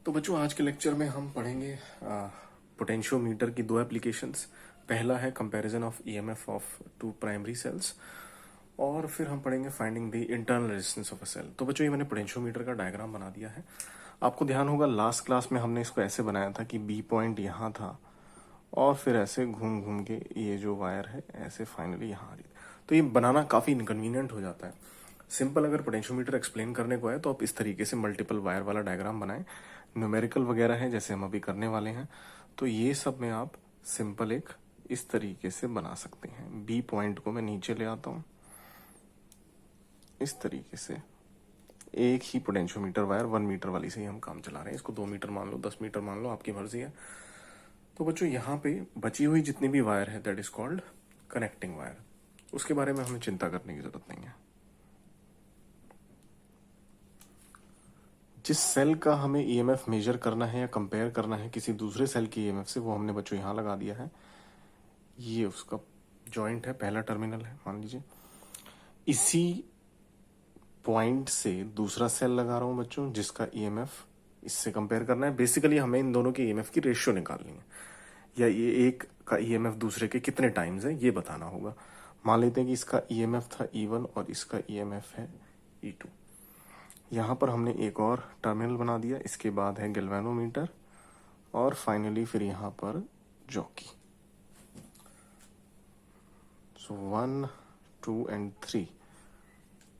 तो बच्चों आज के लेक्चर में हम पढ़ेंगे पोटेंशियोमीटर की दो एप्लीकेशंस। पहला है comparison of EMF of two primary cells और फिर हम पढ़ेंगे finding the internal resistance of a cell. तो बच्चों ये मैंने पोटेंशियोमीटर का डायग्राम बना दिया है। आपको ध्यान होगा लास्ट क्लास में हमने इसको ऐसे बनाया था कि बी पॉइंट यहाँ था और फिर ऐसे घूम घूम के ये जो वायर है ऐसे फाइनली यहाँ आ रही। तो ये बनाना काफ़ी इनकन्वीनियंट हो जाता है। सिंपल अगर पोटेंशियोमीटर एक्सप्लेन करने को है तो आप इस तरीके से मल्टीपल वायर वाला डायग्राम बनाएं। न्यूमेरिकल वगैरह है जैसे हम अभी करने वाले हैं, तो ये सब में आप सिंपल एक इस तरीके से बना सकते हैं। बी पॉइंट को मैं नीचे ले आता हूँ इस तरीके से। एक ही पोटेंशियोमीटर वायर 1 मीटर वाली से ही हम काम चला रहे हैं। इसको 2 मीटर मान लो, 10 मीटर मान लो, आपकी मर्जी है। तो बच्चों यहाँ पे बची हुई जितनी भी वायर है that is called connecting wire. उसके बारे में हमें चिंता करने की जरूरत नहीं है। जिस सेल का हमें ईएमएफ मेजर करना है या कंपेयर करना है किसी दूसरे सेल की ईएमएफ से, वो हमने बच्चों यहाँ लगा दिया है। ये उसका जॉइंट है, पहला टर्मिनल है मान लीजिए। इसी पॉइंट से दूसरा सेल लगा रहा हूँ बच्चों जिसका ईएमएफ इससे कंपेयर करना है। बेसिकली हमें इन दोनों के ईएमएफ की रेशियो निकालनी है, या ये एक का ईएमएफ दूसरे के कितने टाइम्स है ये बताना होगा। मान लेते हैं कि इसका ईएमएफ था E1 और इसका ईएमएफ है E2। यहाँ पर हमने एक और टर्मिनल बना दिया। इसके बाद है गैल्वेनोमीटर और फाइनली फिर यहाँ पर जॉकी। So 1, 2 and 3।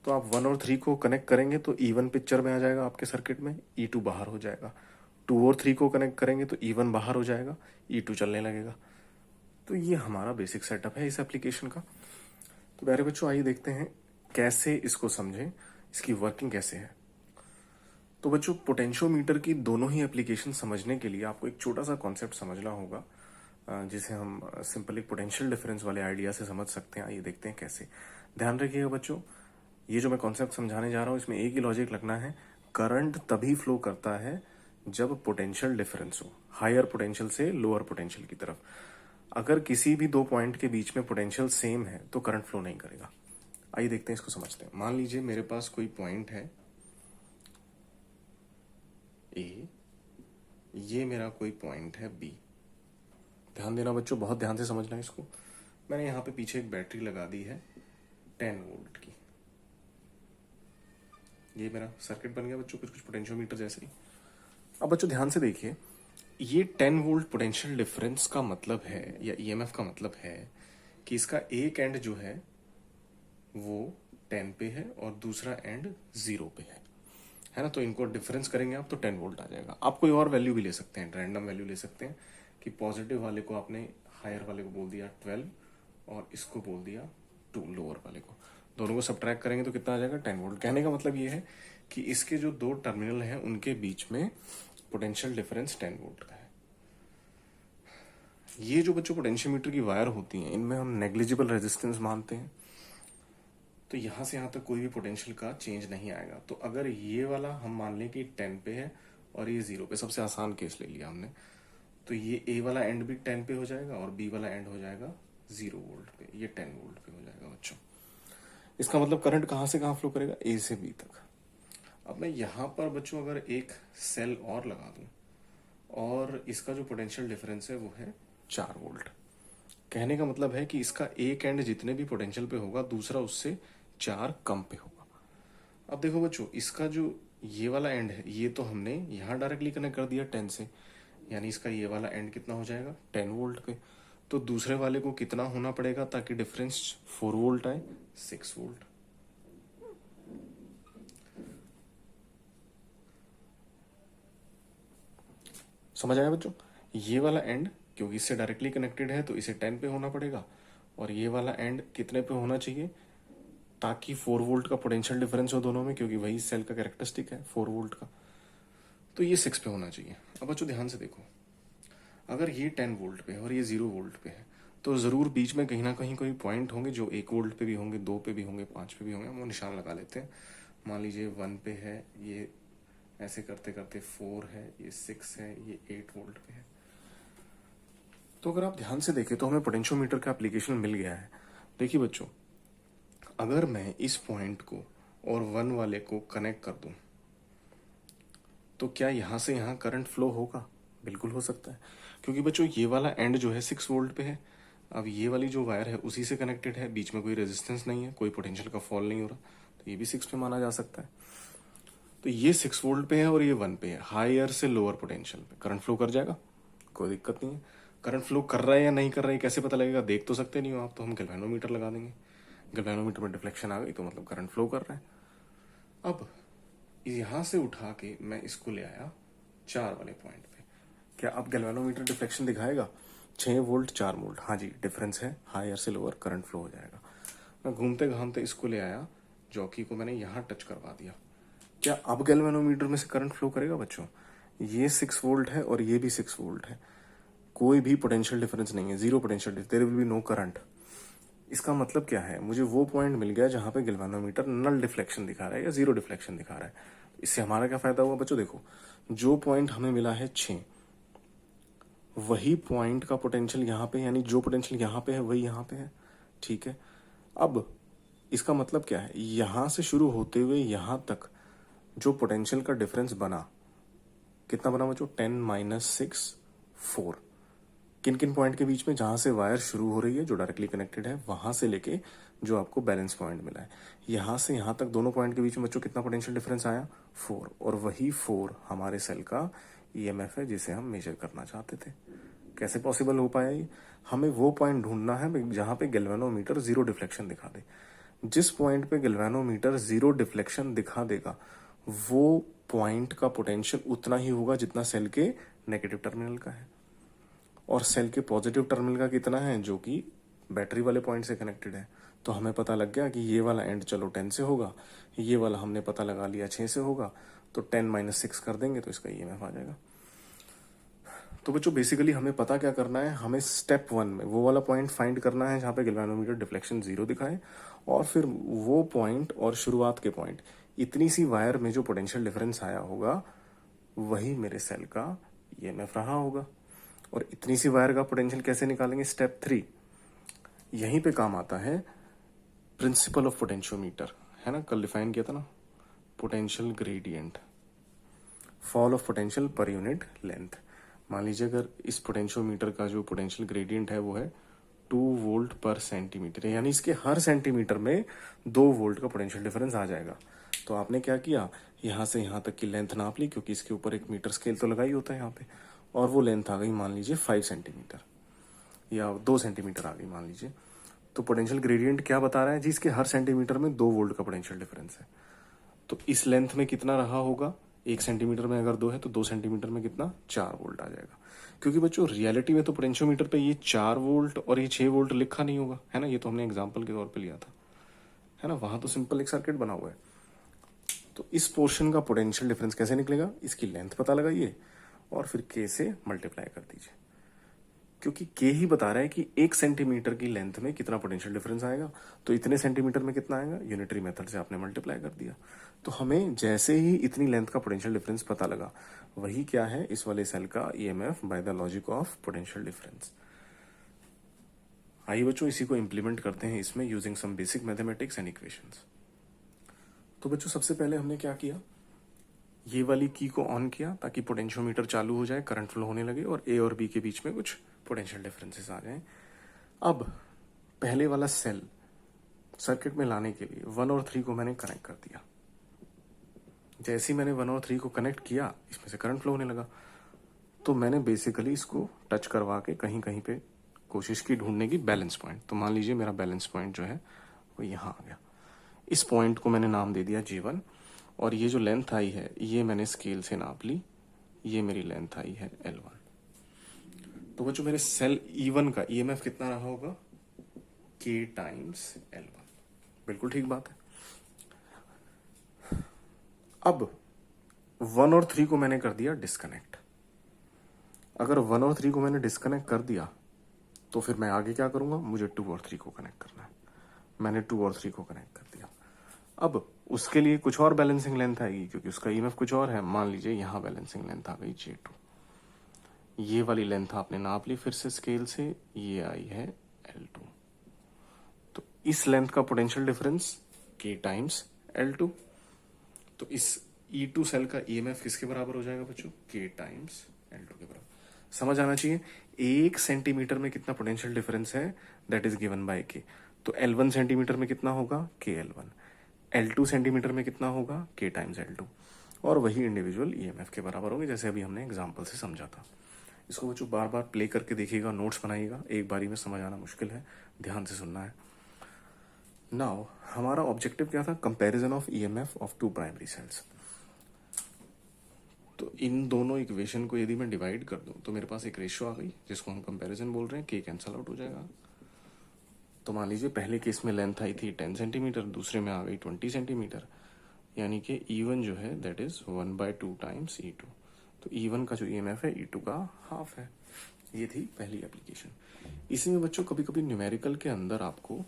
तो आप 1 और 3 को कनेक्ट करेंगे तो E1 पिक्चर में आ जाएगा आपके सर्किट में, E2 बाहर हो जाएगा। 2 और 3 को कनेक्ट करेंगे तो E1 बाहर हो जाएगा, E2 चलने लगेगा। तो ये हमारा बेसिक सेटअप है इस एप्लीकेशन का। तो प्यारे बच्चों आइए देखते हैं कैसे इसको समझें, इसकी वर्किंग कैसे है। तो बच्चों पोटेंशियोमीटर की दोनों ही एप्लीकेशन समझने के लिए आपको एक छोटा सा कॉन्सेप्ट समझना होगा, जिसे हम सिंपली पोटेंशियल डिफरेंस वाले आइडिया से समझ सकते हैं। आइए देखते हैं कैसे। ध्यान रखिएगा बच्चों, ये जो मैं कॉन्सेप्ट समझाने जा रहा हूँ इसमें एक ही लॉजिक लगना है। करंट तभी फ्लो करता है जब पोटेंशियल डिफरेंस हो, हायर पोटेंशियल से लोअर पोटेंशियल की तरफ। अगर किसी भी दो पॉइंट के बीच में पोटेंशियल सेम है तो करंट फ्लो नहीं करेगा। आइए देखते हैं, इसको समझते हैं। मान लीजिए मेरे पास कोई पॉइंट है ए, ये मेरा कोई पॉइंट है बी। ध्यान देना बच्चों, बहुत ध्यान से समझना है इसको। मैंने यहाँ पे पीछे एक बैटरी लगा दी है 10 वोल्ट की। ये मेरा सर्किट बन गया बच्चों, कुछ कुछ पोटेंशियोमीटर जैसे ही। अब बच्चों ध्यान से देखिए, ये 10 वोल्ट पोटेंशियल डिफरेंस का मतलब है, या ईएमएफ का मतलब है कि इसका एक एंड जो है वो 10 पे है और दूसरा एंड 0 पे है ना। तो इनको डिफरेंस करेंगे आप तो 10 वोल्ट आ जाएगा। आप कोई और वैल्यू भी ले सकते हैं, रैंडम वैल्यू ले सकते हैं कि पॉजिटिव वाले को आपने हायर वाले को बोल दिया 12 और इसको बोल दिया 2 लोअर वाले को। दोनों को सब्ट्रैक्ट करेंगे तो कितना आ जाएगा 10 वोल्ट। कहने का मतलब ये है कि इसके जो दो टर्मिनल हैं उनके बीच में पोटेंशियल डिफरेंस 10 वोल्ट का है। ये जो बच्चों पोटेंशियोमीटर की वायर होती हैं इनमें हम नेग्लिजिबल रेजिस्टेंस मानते हैं, तो यहां से यहां तक कोई भी पोटेंशियल का चेंज नहीं आएगा। तो अगर ये वाला हम मान लें कि 10 पे है और ये 0 पे, सबसे आसान केस ले लिया हमने, तो ये ए वाला एंड भी 10 पे हो जाएगा और बी वाला एंड हो जाएगा 0 वोल्ट पे, ये 10 वोल्ट पे हो जाएगा बच्चों। इसका मतलब करंट कहां से कहां फ्लो करेगा, ए से बी तक। अब मैं यहां पर बच्चों अगर एक सेल और लगा दूं और इसका जो पोटेंशियल डिफरेंस है वो है 4 वोल्ट। कहने का मतलब है कि इसका एक एंड जितने भी पोटेंशियल पे होगा दूसरा उससे 4 कम पे होगा। अब देखो बच्चों, इसका जो ये वाला एंड है ये तो हमने यहाँ डायरेक्टली कनेक्ट कर दिया 10 से, यानी इसका ये वाला एंड कितना हो जाएगा 10 वोल्ट पे। तो दूसरे वाले को कितना होना पड़ेगा ताकि डिफरेंस 4 वोल्ट आए, 6 वोल्ट। समझ आया बच्चों? ये वाला एंड क्योंकि इससे डायरेक्टली कनेक्टेड है तो इसे 10 पे होना पड़ेगा, और ये वाला एंड कितने पे होना चाहिए ताकि 4 वोल्ट का पोटेंशियल डिफरेंस हो दोनों में, क्योंकि वही सेल का कैरेक्टरिस्टिक है 4 वोल्ट का। तो ये 6 पे होना चाहिए। अब बच्चों ध्यान से देखो, अगर ये 10 वोल्ट पे है और ये 0 वोल्ट पे है तो जरूर बीच में कहीं ना कहीं कोई पॉइंट होंगे जो 1 वोल्ट पे भी होंगे, 2 पे भी होंगे, 5 पे भी होंगे। हम वो निशान लगा लेते हैं। मान लीजिए 1 पे है, ये ऐसे करते करते 4 है, ये 6 है, ये 8 वोल्ट पे है। तो अगर आप ध्यान से देखें तो हमें पोटेंशियोमीटर का एप्लीकेशन मिल गया है। देखिए बच्चों, अगर मैं इस पॉइंट को और 1 वाले को कनेक्ट कर दूं तो क्या यहाँ से यहाँ करंट फ्लो होगा? बिल्कुल हो सकता है, क्योंकि बच्चों ये वाला एंड जो है 6 वोल्ट पे है। अब ये वाली जो वायर है उसी से कनेक्टेड है, बीच में कोई रेजिस्टेंस नहीं है, कोई पोटेंशियल का फॉल नहीं हो रहा, तो ये भी 6 पे माना जा सकता है। तो ये 6 वोल्ट पे है और ये 1 पे है, हायर से लोअर पोटेंशियल पे करंट फ्लो कर जाएगा, कोई दिक्कत नहीं है। करंट फ्लो कर रहा है या नहीं कर रहा है कैसे पता लगेगा? देख तो सकते नहीं हो आप, तो हम गैल्वेनोमीटर लगा देंगे। गैल्वेनोमीटर में डिफ्लेक्शन आ गई तो मतलब करंट फ्लो कर रहा है। अब यहां से उठा के मैं इसको ले आया 4 वाले पॉइंट पे। क्या अब गैल्वेनोमीटर डिफ्लेक्शन दिखाएगा? 6 वोल्ट 4 वोल्ट, हाँ जी डिफरेंस है, हायर से लोअर करंट फ्लो हो जाएगा। मैं घूमते घामते इसको ले आया, जॉकी को मैंने यहाँ टच करवा दिया। क्या अब गैल्वेनोमीटर में से करंट फ्लो करेगा बच्चों? ये 6 वोल्ट है और ये भी 6 वोल्ट है, कोई भी पोटेंशियल डिफरेंस नहीं है, zero potential, there will be no current. इसका मतलब क्या है? मुझे वो पॉइंट मिल गया जहां पे गैल्वेनोमीटर नल डिफ्लेक्शन दिखा रहा है या जीरो डिफ्लेक्शन दिखा रहा है। इससे हमारा क्या फायदा हुआ बच्चों? देखो, जो पॉइंट हमें मिला है 6, वही पॉइंट का पोटेंशियल यहाँ पे, यानी जो पोटेंशियल यहाँ पे है वही यहाँ पे है, ठीक है। अब इसका मतलब क्या है? यहां से शुरू होते हुए यहां तक जो पोटेंशियल का डिफरेंस बना, कितना बना बच्चों? 10 - 6 4। किन किन पॉइंट के बीच में? जहां से वायर शुरू हो रही है जो डायरेक्टली कनेक्टेड है, वहां से लेके जो आपको बैलेंस पॉइंट मिला है, यहां से यहां तक दोनों पॉइंट के बीच में बच्चों कितना पोटेंशियल डिफरेंस आया? 4। और वही 4 हमारे सेल का ईएमएफ है जिसे हम मेजर करना चाहते थे। कैसे पॉसिबल हो पाया ये? हमें वो पॉइंट ढूंढना है जहां पे गैल्वेनोमीटर जीरो डिफ्लेक्शन दिखा दे। जिस पॉइंट पे गैल्वेनोमीटर जीरो डिफ्लेक्शन दिखा देगा, वो पॉइंट का पोटेंशियल उतना ही होगा जितना सेल के नेगेटिव टर्मिनल का है, और सेल के पॉजिटिव टर्मिनल का कितना है, जो कि बैटरी वाले पॉइंट से कनेक्टेड है। तो हमें पता लग गया कि ये वाला एंड चलो 10 से होगा, ये वाला हमने पता लगा लिया 6 से होगा, तो 10 - 6 कर देंगे तो इसका ईएमएफ आ जाएगा। तो बच्चों बेसिकली हमें पता क्या करना है? हमें स्टेप 1 में वो वाला पॉइंट फाइंड करना है जहां पे गैल्वेनोमीटर डिफ्लेक्शन जीरो दिखाए, और फिर वो पॉइंट और शुरुआत के पॉइंट, इतनी सी वायर में जो पोटेंशियल डिफरेंस आया होगा वही मेरे सेल का ईएमएफ रहा होगा। और इतनी सी वायर का पोटेंशियल कैसे निकालेंगे? स्टेप 3। यहीं पे काम आता है प्रिंसिपल ऑफ पोटेंशियोमीटर, है ना, कल डिफाइन किया था ना, potential gradient, fall of potential per unit length. मान लीजिए अगर इस पोटेंशियोमीटर का जो पोटेंशियल ग्रेडियंट है वो है 2 वोल्ट पर सेंटीमीटर, यानी इसके हर सेंटीमीटर में 2 वोल्ट का पोटेंशियल डिफरेंस आ जाएगा। तो आपने क्या किया? यहां से यहां तक की लेंथ नाप ली, क्योंकि इसके ऊपर एक मीटर स्केल तो लगा ही होता है यहाँ पे, और वो लेंथ आ गई मान लीजिए 5 सेंटीमीटर या 2 सेंटीमीटर आ गई मान लीजिए। तो पोटेंशियल ग्रेडियंट क्या बता रहा है जी? इसके हर सेंटीमीटर में 2 वोल्ट का पोटेंशियल डिफरेंस है। तो इस लेंथ में कितना रहा होगा? 1 सेंटीमीटर में अगर 2 है तो 2 सेंटीमीटर में कितना? 4 वोल्ट आ जाएगा। क्योंकि बच्चों रियलिटी में तो पोटेंशियोमीटर पे ये 4 वोल्ट और ये 6 वोल्ट लिखा नहीं होगा, है ना, ये तो हमने एग्जाम्पल के तौर पे लिया था, है ना, वहां तो सिंपल एक सर्किट बना हुआ है। तो इस पोर्शन का पोटेंशियल डिफरेंस कैसे निकलेगा? इसकी लेंथ पता लगाइए और फिर के से मल्टीप्लाई कर दीजिए, क्योंकि के ही बता रहा है कि 1 सेंटीमीटर की लेंथ में कितना पोटेंशियल डिफरेंस आएगा, तो इतने सेंटीमीटर में कितना आएगा, यूनिटरी मेथड से आपने मल्टीप्लाई कर दिया। तो हमें जैसे ही इतनी लेंथ का पोटेंशियल डिफरेंस पता लगा, वही क्या है, इस वाले सेल का EMF by the logic of potential difference. आइए बच्चों इसी को इंप्लीमेंट करते हैं इसमें using some basic mathematics and equations. तो बच्चों सबसे पहले हमने क्या किया? ये वाली की को ऑन किया ताकि पोटेंशियोमीटर चालू हो जाए, करंट फ्लो होने लगे और ए और बी के बीच में कुछ पोटेंशियल डिफरेंसेस आ जाएं। अब पहले वाला सेल सर्किट में लाने के लिए 1 और 3 को मैंने कनेक्ट कर दिया। जैसे ही मैंने 1 और 3 को कनेक्ट किया, इसमें से करंट फ्लो होने लगा। तो मैंने बेसिकली इसको टच करवा के कहीं कहीं पे कोशिश की ढूंढने की बैलेंस पॉइंट। तो मान लीजिए मेरा बैलेंस पॉइंट जो है वो यहाँ आ गया। इस पॉइंट को मैंने नाम दे दिया J1, और ये जो लेंथ आई है ये मैंने स्केल से नाप ली, ये मेरी लेंथ आई है L1। तो बच्चों मेरे सेल E1 का ईएमएफ कितना रहा होगा? K times L1। बिल्कुल ठीक बात है। अब 1 और 3 को मैंने कर दिया डिस्कनेक्ट। अगर 1 और 3 को मैंने डिस्कनेक्ट कर दिया तो फिर मैं आगे क्या करूंगा? मुझे 2 और 3 को कनेक्ट करना है। मैंने 2 और 3 को कनेक्ट कर दिया। अब उसके लिए कुछ और बैलेंसिंग लेंथ आएगी, क्योंकि उसका ईएमएफ कुछ और है। मान लीजिए यहां बैलेंसिंग लेंथ आ गई J2। ये वाली लेंथ आपने नाप ली फिर से स्केल से, ये आई है L2। तो इस लेंथ का potential difference K times L2। तो इस E2 सेल का ईएमएफ किसके बराबर हो जाएगा बच्चों? K टाइम्स L2 के बराबर। समझ आना चाहिए 1 सेंटीमीटर में कितना पोटेंशियल डिफरेंस है, that is given by K। तो L1 सेंटीमीटर में कितना होगा? KL1। L2 सेंटीमीटर में कितना होगा? K times L2। और वही इंडिविजुअल ईएमएफ के बराबर होंगे, जैसे अभी हमने एग्जाम्पल से समझा था। इसको बच्चों बार बार प्ले करके देखिएगा, नोट्स बनाइएगा, एक बारी में समझ आना मुश्किल है, ध्यान से सुनना है। नाउ हमारा ऑब्जेक्टिव क्या था? Comparison of EMF of two primary cells. तो इन दोनों इक्वेशन को यदि मैं डिवाइड कर दूं तो मेरे पास एक रेशियो आ गई जिसको हम कंपैरिजन बोल रहे हैं। के कैंसल आउट हो जाएगा। तो मान लीजिए पहले केस में लेंथ आई थी 10 सेंटीमीटर, दूसरे में आ गई 20 सेंटीमीटर, यानी कि E1 जो है दैट इज 1/2 टाइम्स E2। तो E1 का जो ईएमएफ है E2 का हाफ है। ये थी पहली एप्लीकेशन। इसी में बच्चों कभी कभी न्यूमेरिकल के अंदर आपको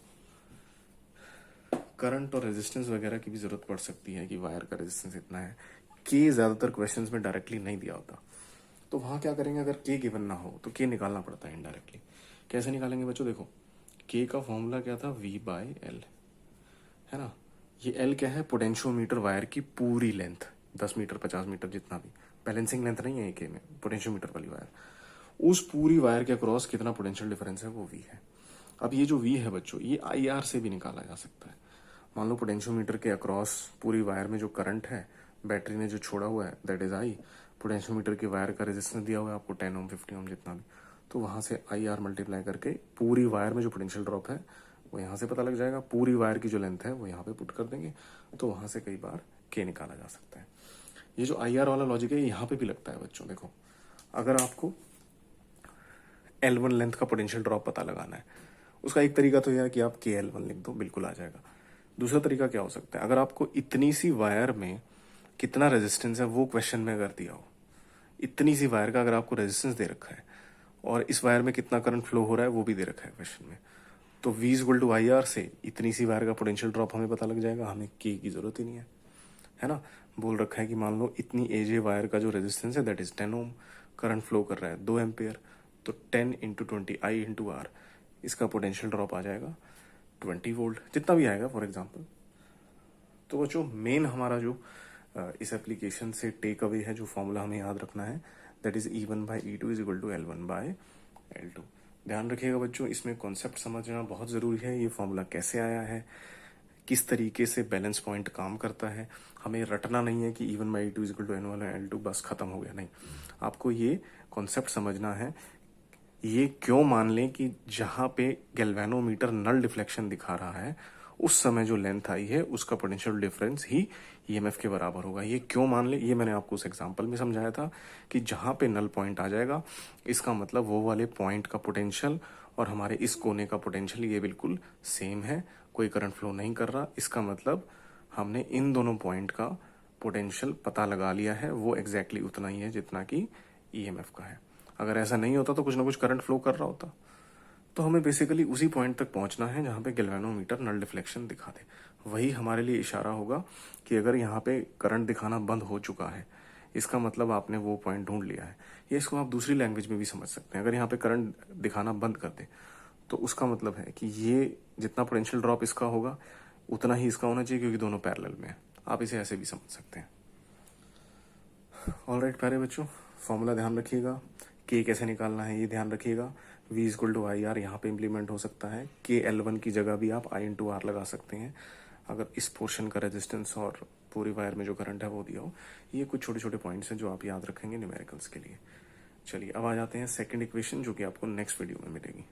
करंट और रेजिस्टेंस वगैरह की भी जरूरत पड़ सकती है कि वायर का रेजिस्टेंस इतना है। के ज्यादातर क्वेश्चंस में डायरेक्टली नहीं दिया होता, तो वहां क्या करेंगे? अगर के गिवन ना हो तो के निकालना पड़ता है इनडायरेक्टली। कैसे निकालेंगे बच्चों? देखो के का फॉर्मूला क्या था? V/L, है ना। ये L क्या है? पोटेंशियोमीटर वायर की पूरी लेंथ, 10 मीटर 50 मीटर जितना भी, बैलेंसिंग लेंथ नहीं है के में, पोटेंशियोमीटर वाली वायर, उस पूरी वायर के अक्रॉस कितना पोटेंशियल डिफरेंस है वो V है। अब ये जो V है बच्चों, ये IR से भी निकाला जा सकता है। मान लो पोटेंशियोमीटर के अक्रॉस पूरी वायर में जो करंट है, बैटरी ने जो छोड़ा हुआ है दैट इज I, पोटेंशियोमीटर की वायर का रेजिस्टेंस दिया हुआ है आपको 10 ओम 50 ओम जितना भी, तो वहां से IR मल्टीप्लाई करके पूरी वायर में जो पोटेंशियल ड्रॉप है वो यहाँ से पता लग जाएगा। पूरी वायर की जो लेंथ है वो यहाँ पे पुट कर देंगे, तो वहां से कई बार के निकाला जा सकता है। ये जो IR वाला लॉजिक है यहाँ पे भी लगता है बच्चों। देखो अगर आपको L1 लेंथ का पोटेंशियल ड्रॉप पता लगाना है, उसका एक तरीका तो यह है कि आप KL1 लिख दो, बिल्कुल आ जाएगा। दूसरा तरीका क्या हो सकता है? अगर आपको इतनी सी वायर में कितना रेजिस्टेंस है वो क्वेश्चन में अगर दिया हो, इतनी सी वायर का अगर आपको रेजिस्टेंस दे रखा है और इस वायर में कितना करंट फ्लो हो रहा है वो भी दे रखा है क्वेश्चन में, तो V=IR से इतनी सी वायर का पोटेंशियल ड्रॉप हमें पता लग जाएगा, हमें के की जरूरत ही नहीं है ना। बोल रखा है कि मान लो इतनी एजे वायर का जो रेजिस्टेंस है that is 10 ohm, current flow कर रहा है 2 एम्पेयर, तो 10 इंटू 20 I इंटू आर, इसका पोटेंशियल ड्रॉप आ जाएगा 20 वोल्ट, जितना भी आएगा फॉर एग्जाम्पल। तो बच्चों मेन हमारा जो इस एप्लीकेशन से टेक अवे है, जो फॉर्मूला हमें याद रखना है that is E1/E2 is equal to L1/L2। ध्यान रखिएगा बच्चों, इसमें कॉन्सेप्ट समझना बहुत जरूरी है। ये फॉर्मूला कैसे आया है, किस तरीके से बैलेंस पॉइंट काम करता है, हमें रटना नहीं है कि E1/E2 is equal to N1/L2 बस खत्म हो गया, नहीं। आपको ये कॉन्सेप्ट समझना है। ये क्यों मान लें कि जहां पे गैल्वेनोमीटर नल डिफ्लेक्शन दिखा रहा है उस समय जो लेंथ आई है उसका पोटेंशियल डिफरेंस ही ईएमएफ के बराबर होगा। ये क्यों मान ले? ये मैंने आपको उस एग्जांपल में समझाया था कि जहां पे नल पॉइंट आ जाएगा इसका मतलब वो वाले पॉइंट का पोटेंशियल और हमारे इस कोने का पोटेंशियल ये बिल्कुल सेम है, कोई करंट फ्लो नहीं कर रहा। इसका मतलब हमने इन दोनों पॉइंट का पोटेंशियल पता लगा लिया है, वो एग्जैक्टली उतना ही है जितना कि ईएमएफ का है। अगर ऐसा नहीं होता तो कुछ ना कुछ करंट फ्लो कर रहा होता। तो हमें बेसिकली उसी पॉइंट तक पहुंचना है जहां पे गैल्वेनोमीटर नल डिफ्लेक्शन दिखा दे। वही हमारे लिए इशारा होगा कि अगर यहाँ पे करंट दिखाना बंद हो चुका है इसका मतलब आपने वो पॉइंट ढूंढ लिया है। या इसको आप दूसरी लैंग्वेज में भी समझ सकते हैं, अगर यहाँ पे करंट दिखाना बंद कर दे तो उसका मतलब है कि ये जितना पोटेंशियल ड्रॉप इसका होगा उतना ही इसका होना चाहिए, क्योंकि दोनों पैरेलल में है। आप इसे ऐसे भी समझ सकते हैं। ऑलराइट प्यारे बच्चों, फॉर्मूला ध्यान रखिएगा। के कैसे निकालना है ये ध्यान रखिएगा। V=IR यहाँ पे इम्प्लीमेंट हो सकता है। के L1 की जगह भी आप I इंटू आर लगा सकते हैं अगर इस पोर्शन का रेजिस्टेंस और पूरी वायर में जो करंट है वो दिया हो। ये कुछ छोटे छोटे पॉइंट्स हैं जो आप याद रखेंगे न्यूमेरिकल्स के लिए। चलिए अब आ जाते हैं सेकंड इक्वेशन, जो कि आपको नेक्स्ट वीडियो में मिलेगी।